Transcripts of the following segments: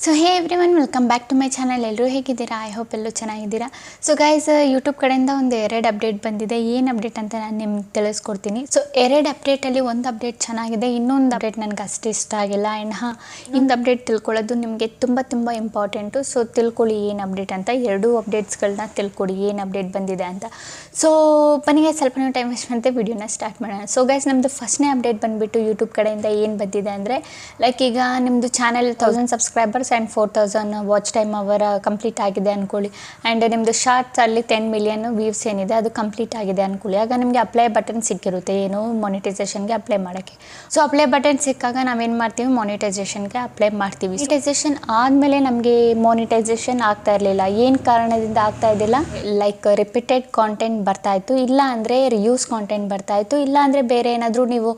So hey everyone welcome back to my channel. ಎಲ್ಲರೂ ಹೇಗಿದ್ದೀರಾ? I hope ಎಲ್ಲರೂ ಚೆನ್ನಾಗಿದ್ದೀರಾ. ಸೊ ಗೈಸ್, ಯೂಟ್ಯೂಬ್ ಕಡೆಯಿಂದ ಒಂದು 2 ಅಪ್ಡೇಟ್ ಬಂದಿದೆ. ಏನು ಅಪ್ಡೇಟ್ ಅಂತ ನಾನು ನಿಮ್ಗೆ ತಿಳಿಸ್ಕೊಡ್ತೀನಿ. ಸೊ 2 ಅಪ್ಡೇಟಲ್ಲಿ ಒಂದು ಅಪ್ಡೇಟ್ ಚೆನ್ನಾಗಿದೆ, ಇನ್ನೊಂದು ಅಪ್ಡೇಟ್ ನನಗೆ ಅಷ್ಟು ಇಷ್ಟ ಆಗಿಲ್ಲ. ಆ್ಯಂಡ್ ಇನ್ನೊಂದು ಅಪ್ಡೇಟ್ ತಿಳ್ಕೊಳ್ಳೋದು ನಿಮಗೆ ತುಂಬ ಇಂಪಾರ್ಟೆಂಟು. ಸೊ ತಿಳ್ಕೊಳ್ಳಿ ಏನು ಅಪ್ಡೇಟ್ ಅಂತ. 2 ಅಪ್ಡೇಟ್ಸ್ಗಳನ್ನ ತಿಳ್ಕೊಳ್ಳಿ ಏನು ಅಪ್ಡೇಟ್ ಬಂದಿದೆ ಅಂತ. ಸೊ ಬನ್ನಿಗೆ ಸ್ವಲ್ಪ ಟೈಮ್ ವೇಸ್ಟ್ ಮಾಡ್ತೆ ವಿಡಿಯೋನ ಸ್ಟಾರ್ಟ್ ಮಾಡೋಣ. ಸೊ ಗೈಸ್, ನಮ್ಮದು ಫಸ್ಟ್ನೇ ಅಪ್ಡೇಟ್ ಬಂದುಬಿಟ್ಟು ಯೂಟ್ಯೂಬ್ ಕಡೆಯಿಂದ ಏನು ಬಂದಿದೆ ಅಂದರೆ, ಲೈಕ್ ಈಗ ನಿಮ್ಮದು channel 1000 subscribers and 4000 watch time hour complete ಆಗಿದೆ ಅಂದ್ಕೊಳ್ಳಿ. ಆ್ಯಂಡ್ ನಿಮ್ಮದು ಶಾರ್ಟ್ಸಲ್ಲಿ 10 ಮಿಲಿಯನ್ ವ್ಯೂಸ್ ಏನಿದೆ ಅದು ಕಂಪ್ಲೀಟ್ ಆಗಿದೆ ಅಂದ್ಕೊಳ್ಳಿ. ಆಗ ನಿಮಗೆ ಅಪ್ಲೈ ಬಟನ್ ಸಿಕ್ಕಿರುತ್ತೆ, ಏನು ಮಾನಿಟೈಸೇಷನ್ಗೆ ಅಪ್ಲೈ ಮಾಡೋಕ್ಕೆ. ಸೊ ಅಪ್ಲೈ ಬಟನ್ ಸಿಕ್ಕಾಗ ನಾವೇನು ಮಾಡ್ತೀವಿ, ಮಾನಿಟೈಸೇಷನ್ಗೆ ಅಪ್ಲೈ ಮಾಡ್ತೀವಿ. ಮಾನಿಟೈಸೇಷನ್ ಆದಮೇಲೆ ನಮಗೆ ಮಾನಿಟೈಸೇಷನ್ ಆಗ್ತಾ ಇರಲಿಲ್ಲ. ಏನು ಕಾರಣದಿಂದ ಆಗ್ತಾ ಇದ್ದಿಲ್ಲ, ಲೈಕ್ ರಿಪೀಟೆಡ್ ಕಾಂಟೆಂಟ್ ಬರ್ತಾಯಿತ್ತು, ಇಲ್ಲ ಅಂದರೆ ರಿಯೂಸ್ ಕಾಂಟೆಂಟ್ ಬರ್ತಾಯಿತ್ತು, ಇಲ್ಲ ಅಂದರೆ ಬೇರೆ ಏನಾದರೂ ನೀವು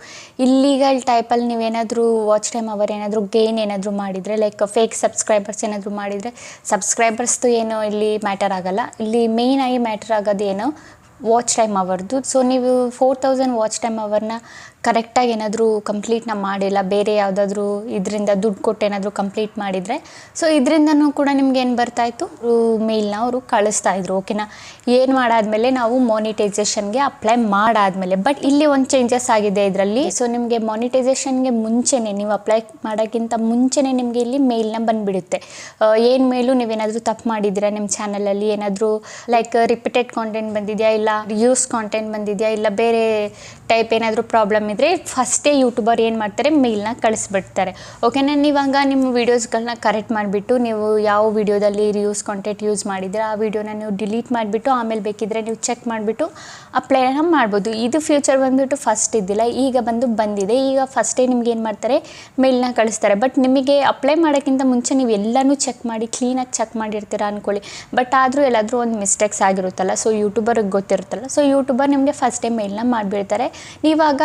ಇಲ್ಲೀಗಲ್ ಟೈಪಲ್ಲಿ ನೀವೇನಾದರೂ ವಾಚ್ ಟೈಮ್ ಅವರ್ ಏನಾದರೂ ಗೇನ್ ಏನಾದರೂ ಮಾಡಿದರೆ, ಲೈಕ್ ಫೇಕ್ ಸಬ್ಸ್ಕ್ರೈಬರ್ಸ್ ಏನಾದರೂ ಮಾಡಿದರೆ, ಸಬ್ಸ್ಕ್ರೈಬರ್ಸ್ದು ಏನೋ ಇಲ್ಲಿ ಮ್ಯಾಟರ್ ಆಗೋಲ್ಲ. ಇಲ್ಲಿ ಮೇಯ್ನಾಗಿ ಮ್ಯಾಟರ್ ಆಗೋದು ಏನೋ ವಾಚ್ ಟೈಮ್ ಅವರ್ದು. ಸೊ ನೀವು 4000 ವಾಚ್ ಟೈಮ್ ಅವರ್ನ ಕರೆಕ್ಟಾಗಿ ಏನಾದರೂ ಕಂಪ್ಲೀಟ್ನ ಮಾಡಿಲ್ಲ, ಬೇರೆ ಯಾವುದಾದ್ರೂ ಇದರಿಂದ ದುಡ್ಡು ಕೊಟ್ಟು ಏನಾದರೂ ಕಂಪ್ಲೀಟ್ ಮಾಡಿದರೆ, ಸೊ ಇದರಿಂದನೂ ಕೂಡ ನಿಮ್ಗೆ ಏನು ಬರ್ತಾಯಿತ್ತು, ಮೇಲ್ನ ಅವರು ಕಳಿಸ್ತಾಯಿದ್ರು. ಓಕೆನಾ. ಏನು ಮಾಡಾದಮೇಲೆ ನಾವು ಮಾನಿಟೈಸೇಷನ್ಗೆ ಅಪ್ಲೈ ಮಾಡಾದಮೇಲೆ. ಬಟ್ ಇಲ್ಲಿ ಒಂದು ಚೇಂಜಸ್ ಆಗಿದೆ ಇದರಲ್ಲಿ. ಸೊ ನಿಮಗೆ ಮಾನಿಟೈಸೇಷನ್ಗೆ ಮುಂಚೆನೇ, ನೀವು ಅಪ್ಲೈ ಮಾಡೋಕ್ಕಿಂತ ಮುಂಚೆನೇ ನಿಮಗೆ ಇಲ್ಲಿ ಮೇಲ್ನ ಬಂದುಬಿಡುತ್ತೆ. ಏನು ಮೇಲೂ ನೀವೇನಾದರೂ ತಪ್ಪು ಮಾಡಿದ್ದೀರಾ, ನಿಮ್ಮ ಚಾನಲಲ್ಲಿ ಏನಾದರೂ ಲೈಕ್ ರಿಪೀಟೆಡ್ ಕಾಂಟೆಂಟ್ ಬಂದಿದೆಯಾ, ಇಲ್ಲ ಯೂಸ್ ಕಾಂಟೆಂಟ್ ಬಂದಿದೆಯಾ, ಇಲ್ಲ ಬೇರೆ ಟೈಪ್ ಏನಾದರೂ ಪ್ರಾಬ್ಲಮ್ ಇದ್ದರೆ ಫಸ್ಟೇ ಯೂಟ್ಯೂಬರ್ ಏನು ಮಾಡ್ತಾರೆ, ಮೇಲ್ನ ಕಳಿಸ್ಬಿಡ್ತಾರೆ. ಓಕೆನಾ. ನೀವಾಗ ನಿಮ್ಮ ವೀಡಿಯೋಸ್ಗಳನ್ನ ಕರೆಕ್ಟ್ ಮಾಡಿಬಿಟ್ಟು, ನೀವು ಯಾವ ವೀಡಿಯೋದಲ್ಲಿ ರಿಯೂಸ್ ಕಾಂಟೆಂಟ್ ಯೂಸ್ ಮಾಡಿದರೆ ಆ ವೀಡಿಯೋನ ನೀವು ಡಿಲೀಟ್ ಮಾಡಿಬಿಟ್ಟು, ಆಮೇಲೆ ಬೇಕಿದ್ದರೆ ನೀವು ಚೆಕ್ ಮಾಡಿಬಿಟ್ಟು ಅಪ್ಲೈನ ಮಾಡ್ಬೋದು. ಇದು ಫ್ಯೂಚರ್ ಬಂದುಬಿಟ್ಟು ಫಸ್ಟ್ ಇದ್ದಿಲ್ಲ, ಈಗ ಬಂದಿದೆ. ಈಗ ಫಸ್ಟೇ ನಿಮ್ಗೆ ಏನು ಮಾಡ್ತಾರೆ, ಮೇಲ್ನ ಕಳಿಸ್ತಾರೆ. ಬಟ್ ನಿಮಗೆ ಅಪ್ಲೈ ಮಾಡೋಕ್ಕಿಂತ ಮುಂಚೆ ನೀವು ಎಲ್ಲನೂ ಚೆಕ್ ಮಾಡಿ ಕ್ಲೀನಾಗಿ ಚೆಕ್ ಮಾಡಿರ್ತೀರ ಅಂದ್ಕೊಳ್ಳಿ. ಬಟ್ ಆದರೂ ಎಲ್ಲಾದರೂ ಒಂದು ಮಿಸ್ಟೇಕ್ಸ್ ಆಗಿರುತ್ತಲ್ಲ, ಸೊ ಯೂಟ್ಯೂಬರ್ಗೆ ಗೊತ್ತಿರುತ್ತಲ್ಲ, ಸೊ ಯೂಟ್ಯೂಬರ್ ನಿಮಗೆ ಫಸ್ಟೇ ಮೇಲ್ನ ಮಾಡಿಬಿಡ್ತಾರೆ. ನೀವಾಗ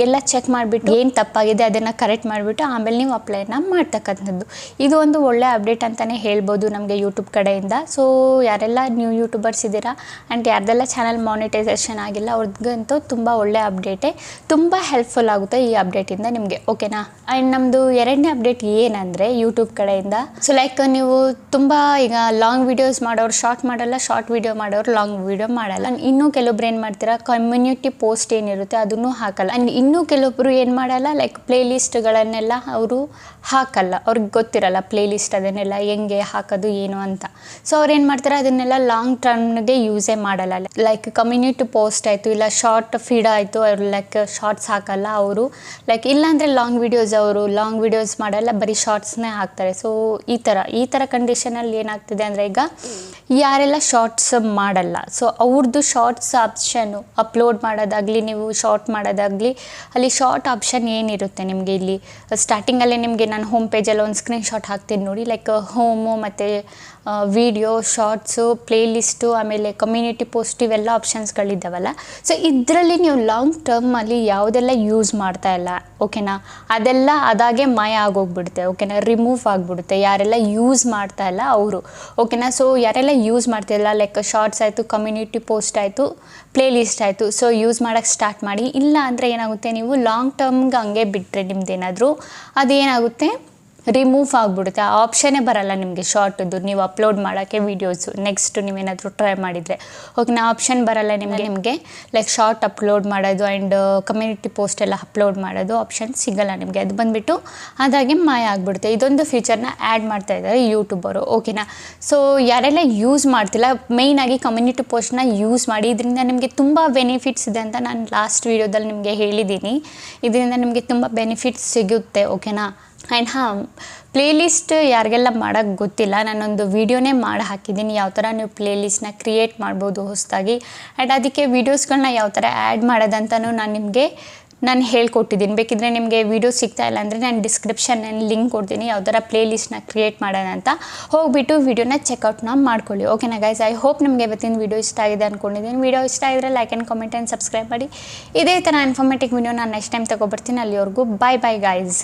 ಎಲ್ಲ ಚೆಕ್ ಮಾಡಿಬಿಟ್ಟು ಏನು ತಪ್ಪಾಗಿದೆ ಅದನ್ನು ಕರೆಕ್ಟ್ ಮಾಡಿಬಿಟ್ಟು ಆಮೇಲೆ ನೀವು ಅಪ್ಲೈನ ಮಾಡ್ತಕ್ಕಂಥದ್ದು. ಇದು ಒಂದು ಒಳ್ಳೆ ಅಪ್ಡೇಟ್ ಅಂತಲೇ ಹೇಳ್ಬೋದು ನಮಗೆ ಯೂಟ್ಯೂಬ್ ಕಡೆಯಿಂದ. ಸೊ ಯಾರೆಲ್ಲ ನ್ಯೂ ಯೂಟ್ಯೂಬರ್ಸ್ ಇದ್ದೀರಾ ಆ್ಯಂಡ್ ಯಾರ್ದೆಲ್ಲ ಚಾನಲ್ ಮಾನಿಟೈಸೇಷನ್ ಆಗಿಲ್ಲ ಅವ್ರಿಗಂತೂ ತುಂಬ ಒಳ್ಳೆ ಅಪ್ಡೇಟೇ, ತುಂಬ ಹೆಲ್ಪ್ಫುಲ್ ಆಗುತ್ತೆ ಈ ಅಪ್ಡೇಟಿಂದ ನಿಮಗೆ. ಓಕೆನಾ. ಆ್ಯಂಡ್ ನಮ್ಮದು 2ನೇ ಅಪ್ಡೇಟ್ ಏನಂದರೆ ಯೂಟ್ಯೂಬ್ ಕಡೆಯಿಂದ, ಸೊ ಲೈಕ್ ನೀವು ತುಂಬ ಈಗ ಲಾಂಗ್ ವೀಡಿಯೋಸ್ ಮಾಡೋರು ಶಾರ್ಟ್ ಮಾಡಲ್ಲ, ಶಾರ್ಟ್ ವೀಡಿಯೋ ಮಾಡೋರು ಲಾಂಗ್ ವೀಡಿಯೋ ಮಾಡಲ್ಲ. ಇನ್ನೂ ಕೆಲವೊಬ್ರು ಏನು ಮಾಡ್ತೀರಾ, ಕಮ್ಯುನಿಟಿ ಪೋಸ್ಟ್ ಏನಿರುತ್ತೆ ಅದನ್ನು ಹಾಕಲ್ಲ. ಆ್ಯಂಡ್ ಇನ್ನೂ ಕೆಲವೊಬ್ಬರು ಏನು ಮಾಡಲ್ಲ, ಲೈಕ್ ಪ್ಲೇ ಲಿಸ್ಟ್ಗಳನ್ನೆಲ್ಲ ಅವರು ಹಾಕಲ್ಲ, ಅವ್ರಿಗೆ ಗೊತ್ತಿರಲ್ಲ ಪ್ಲೇ ಲಿಸ್ಟ್ ಅದನ್ನೆಲ್ಲ ಹೆಂಗೆ ಹಾಕೋದು ಏನು ಅಂತ. ಸೊ ಅವ್ರು ಏನು ಮಾಡ್ತಾರೆ, ಅದನ್ನೆಲ್ಲ ಲಾಂಗ್ ಟರ್ಮ್ಗೆ ಯೂಸೇ ಮಾಡಲ್ಲ. ಲೈಕ್ ಕಮ್ಯುನಿಟಿ ಪೋಸ್ಟ್ ಆಯಿತು, ಇಲ್ಲ ಶಾರ್ಟ್ ಫೀಡ್ ಆಯಿತು, ಅವರು ಲೈಕ್ ಶಾರ್ಟ್ಸ್ ಹಾಕಲ್ಲ ಅವರು. ಲೈಕ್ ಇಲ್ಲಾಂದರೆ ಲಾಂಗ್ ವೀಡಿಯೋಸ್ ಮಾಡಲ್ಲ, ಬರೀ ಶಾರ್ಟ್ಸ್ನೇ ಹಾಕ್ತಾರೆ. ಸೊ ಈ ಥರ ಕಂಡೀಷನಲ್ಲಿ ಏನಾಗ್ತಿದೆ ಅಂದರೆ, ಈಗ ಯಾರೆಲ್ಲ ಶಾರ್ಟ್ಸ್ ಮಾಡಲ್ಲ, ಸೊ ಅವ್ರದ್ದು ಶಾರ್ಟ್ಸ್ ಆಪ್ಷನ್ನು ಅಪ್ಲೋಡ್ ಮಾಡೋದಾಗಲಿ, ನೀವು ಶಾರ್ಟ್ ಮಾಡೋದಾಗಲಿ, ಅಲ್ಲಿ ಶಾರ್ಟ್ ಆಪ್ಷನ್ ಏನಿರುತ್ತೆ ನಿಮಗೆ ಇಲ್ಲಿ ಸ್ಟಾರ್ಟಿಂಗಲ್ಲೇ ನಿಮಗೆ ನಾನು ಹೋಮ್ ಪೇಜಲ್ಲಿ ಒಂದು ಸ್ಕ್ರೀನ್ಶಾಟ್ ಹಾಕ್ತೀನಿ ನೋಡಿ. ಲೈಕ್ ಹೋಮು ಮತ್ತು ವಿಡಿಯೋ, ಶಾರ್ಟ್ಸು, ಪ್ಲೇ ಲಿಸ್ಟು, ಆಮೇಲೆ ಕಮ್ಯುನಿಟಿ ಪೋಸ್ಟ್, ಇವೆಲ್ಲ ಆಪ್ಷನ್ಸ್ಗಳಿದ್ದಾವಲ್ಲ. ಸೊ ಇದರಲ್ಲಿ ನೀವು ಲಾಂಗ್ ಟರ್ಮಲ್ಲಿ ಯಾವುದೆಲ್ಲ ಯೂಸ್ ಮಾಡ್ತಾ ಇಲ್ಲ, ಓಕೆನಾ, ಅದೆಲ್ಲ ಅದಾಗೆ ಮಾಯ ಆಗೋಗ್ಬಿಡುತ್ತೆ. ಓಕೆನಾ. ರಿಮೂವ್ ಆಗಿಬಿಡುತ್ತೆ ಯಾರೆಲ್ಲ ಯೂಸ್ ಮಾಡ್ತಾ ಇಲ್ಲ ಅವರು. ಓಕೆನಾ. ಸೊ ಯಾರೆಲ್ಲ ಯೂಸ್ ಮಾಡ್ತಿಲ್ಲ, ಲೈಕ್ ಶಾರ್ಟ್ಸ್ ಆಯಿತು, ಕಮ್ಯುನಿಟಿ ಪೋಸ್ಟ್ ಆಯಿತು, ಪ್ಲೇ ಲಿಸ್ಟ್ ಆಯಿತು, ಸೊ ಯೂಸ್ ಮಾಡೋಕ್ಕೆ ಸ್ಟಾರ್ಟ್ ಮಾಡಿ. ಇಲ್ಲ ಅಂದರೆ ಏನಾಗುತ್ತೆ, ನೀವು ಲಾಂಗ್ ಟರ್ಮ್ಗೆ ಹಂಗೆ ಬಿಟ್ಟರೆ ನಿಮ್ದೇನಾದರೂ ಅದೇನಾಗುತ್ತೆ, ರಿಮೂವ್ ಆಗಿಬಿಡುತ್ತೆ. ಆ ಆಪ್ಷನ್ನೇ ಬರಲ್ಲ ನಿಮಗೆ ಶಾರ್ಟದ್ದು ನೀವು ಅಪ್ಲೋಡ್ ಮಾಡೋಕ್ಕೆ ವೀಡಿಯೋಸು. ನೆಕ್ಸ್ಟ್ ನೀವೇನಾದರೂ ಟ್ರೈ ಮಾಡಿದರೆ ಓಕೆನಾ, ಆಪ್ಷನ್ ಬರಲ್ಲ ನಿಮಗೆ ಲೈಕ್ ಶಾರ್ಟ್ ಅಪ್ಲೋಡ್ ಮಾಡೋದು ಆ್ಯಂಡ್ ಕಮ್ಯುನಿಟಿ ಪೋಸ್ಟ್ ಎಲ್ಲ ಅಪ್ಲೋಡ್ ಮಾಡೋದು ಆಪ್ಷನ್ ಸಿಗಲ್ಲ ನಿಮಗೆ. ಅದು ಬಂದುಬಿಟ್ಟು ಅದಾಗೆ ಮಾಯ ಆಗಿಬಿಡುತ್ತೆ. ಇದೊಂದು ಫೀಚರ್ನ ಆ್ಯಡ್ ಮಾಡ್ತಾ ಇದ್ದಾರೆ ಯೂಟ್ಯೂಬರು. ಓಕೆನಾ. ಸೊ ಯಾರೆಲ್ಲ ಯೂಸ್ ಮಾಡ್ತಿಲ್ಲ, ಮೇಯ್ನಾಗಿ ಕಮ್ಯುನಿಟಿ ಪೋಸ್ಟ್ನ ಯೂಸ್ ಮಾಡಿ. ಇದರಿಂದ ನಿಮಗೆ ತುಂಬ ಬೆನಿಫಿಟ್ಸ್ ಇದೆ ಅಂತ ನಾನು ಲಾಸ್ಟ್ ವೀಡಿಯೋದಲ್ಲಿ ನಿಮಗೆ ಹೇಳಿದ್ದೀನಿ. ಇದರಿಂದ ನಿಮಗೆ ತುಂಬ ಬೆನಿಫಿಟ್ಸ್ ಸಿಗುತ್ತೆ. ಓಕೆನಾ. ಆ್ಯಂಡ್ ಪ್ಲೇ ಲಿಸ್ಟ್ ಯಾರಿಗೆಲ್ಲ ಮಾಡೋಕ್ಕೆ ಗೊತ್ತಿಲ್ಲ, ನಾನೊಂದು ವೀಡಿಯೋನೇ ಮಾಡಿ ಹಾಕಿದ್ದೀನಿ, ಯಾವ ಥರ ನೀವು ಪ್ಲೇ ಲಿಸ್ಟ್ನ ಕ್ರಿಯೇಟ್ ಮಾಡ್ಬೋದು ಹೊಸದಾಗಿ. ಆ್ಯಂಡ್ ಅದಕ್ಕೆ ವೀಡಿಯೋಸ್ಗಳನ್ನ ಯಾವ ಥರ ಆ್ಯಡ್ ಮಾಡೋದಂತನೂ ನಾನು ಹೇಳ್ಕೊಟ್ಟಿದ್ದೀನಿ. ಬೇಕಿದ್ದರೆ ನಿಮಗೆ ವೀಡಿಯೋ ಸಿಗ್ತಾ ಇಲ್ಲ ಅಂದರೆ ನಾನು ಡಿಸ್ಕ್ರಿಪ್ಷನಲ್ಲಿ ಲಿಂಕ್ ಕೊಡ್ತೀನಿ, ಯಾವ ಥರ ಪ್ಲೇ ಲಿಸ್ಟ್ನ ಕ್ರಿಯೇಟ್ ಮಾಡೋಣ ಅಂತ. ಹೋಗಿಬಿಟ್ಟು ವೀಡಿಯೋನ ಚೆಕ್ಔಟ್ನ ಮಾಡ್ಕೊಳ್ಳಿ. ಓಕೆನಾ ಗೈಸ್. ಐ ಹೋಪ್ ನಿಮಗೆ ಇವತ್ತಿನ ವೀಡಿಯೋ ಇಷ್ಟ ಆಗಿದೆ ಅಂದ್ಕೊಂಡಿದ್ದೀನಿ. ವೀಡಿಯೋ ಇಷ್ಟ ಆಗಿದ್ರೆ like and comment and subscribe ಮಾಡಿ. ಇದೇ ಥರ ಇನ್ಫಾರ್ಮೇಟಿವ್ ವೀಡಿಯೋ ನಾನು ನೆಕ್ಸ್ಟ್ ಟೈಮ್ ತೊಗೊಬರ್ತೀನಿ. ಅಲ್ಲಿವರೆಗೂ ಬಾಯ್ ಗೈಸ್.